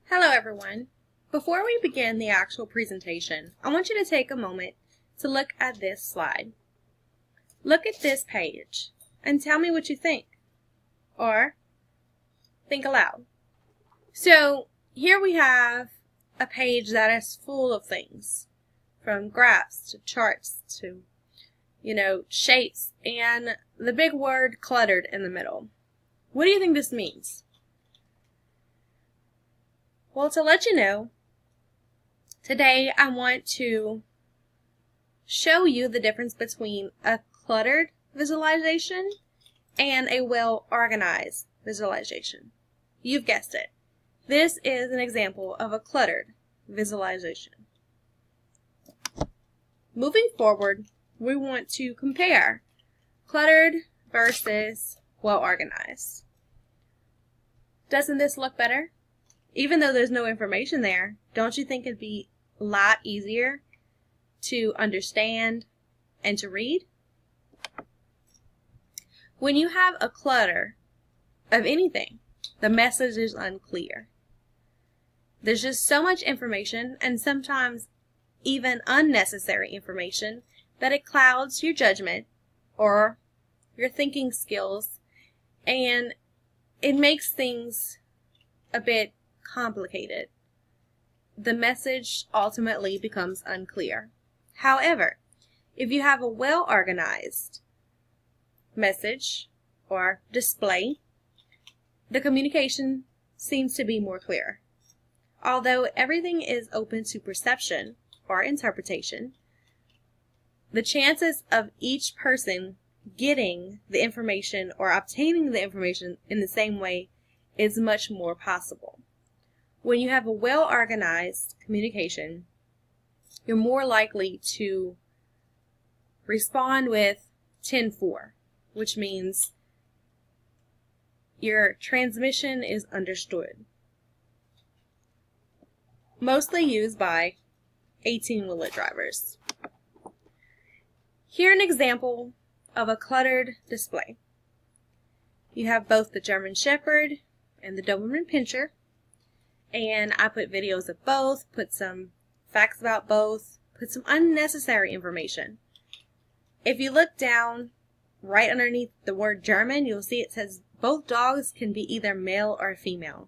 Hello everyone. Before we begin the actual presentation, I want you to take a moment to look at this slide. Look at this page and tell me what you think, or think aloud. So here we have a page that is full of things, from graphs to charts to, shapes, and the big word cluttered in the middle. What do you think this means? Well, to let you know, today I want to show you the difference between a cluttered visualization and a well-organized visualization. You've guessed it. This is an example of a cluttered visualization. Moving forward, we want to compare cluttered versus well-organized. Doesn't this look better? Even though there's no information there, don't you think it'd be a lot easier to understand and to read? When you have a clutter of anything, the message is unclear. There's just so much information, and sometimes even unnecessary information, that it clouds your judgment or your thinking skills, and it makes things a bit complicated. The message ultimately becomes unclear. However, if you have a well-organized message or display, the communication seems to be more clear. Although everything is open to perception or interpretation, the chances of each person getting the information or obtaining the information in the same way is much more possible. When you have a well-organized communication, you're more likely to respond with 10-4, which means your transmission is understood. Mostly used by 18-wheeler drivers. Here an example of a cluttered display. You have both the German Shepherd and the Doberman Pinscher, and I put videos of both, put some facts about both, put some unnecessary information. If you look down right underneath the word German, you'll see it says both dogs can be either male or female.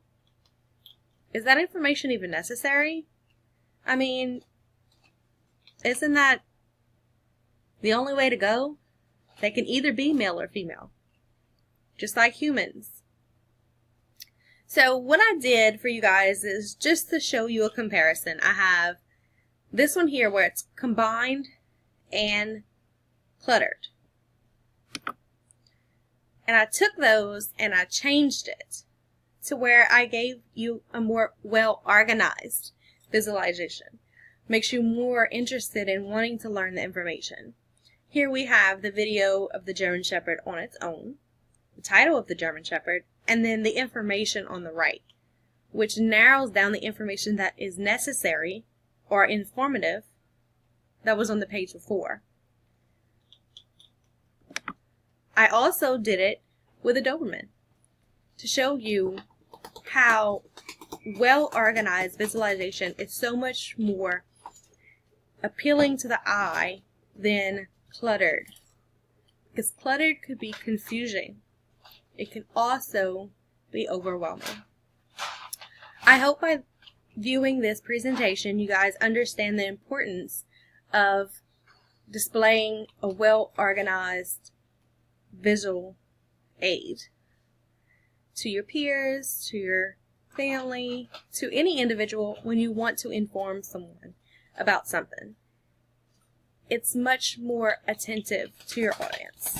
Is that information even necessary? I mean, isn't that the only way to go? They can either be male or female, just like humans. So what I did for you guys is just to show you a comparison. I have this one here where it's combined and cluttered. And I took those and I changed it to where I gave you a more well-organized visualization. Makes you more interested in wanting to learn the information. Here we have the video of the German Shepherd on its own, the title of the German Shepherd, and then the information on the right, which narrows down the information that is necessary or informative that was on the page before. I also did it with a Doberman to show you how well-organized visualization is so much more appealing to the eye than cluttered. Because cluttered could be confusing. It can also be overwhelming. I hope by viewing this presentation you guys understand the importance of displaying a well-organized visual aid to your peers, to your family, to any individual when you want to inform someone about something. It's much more attentive to your audience.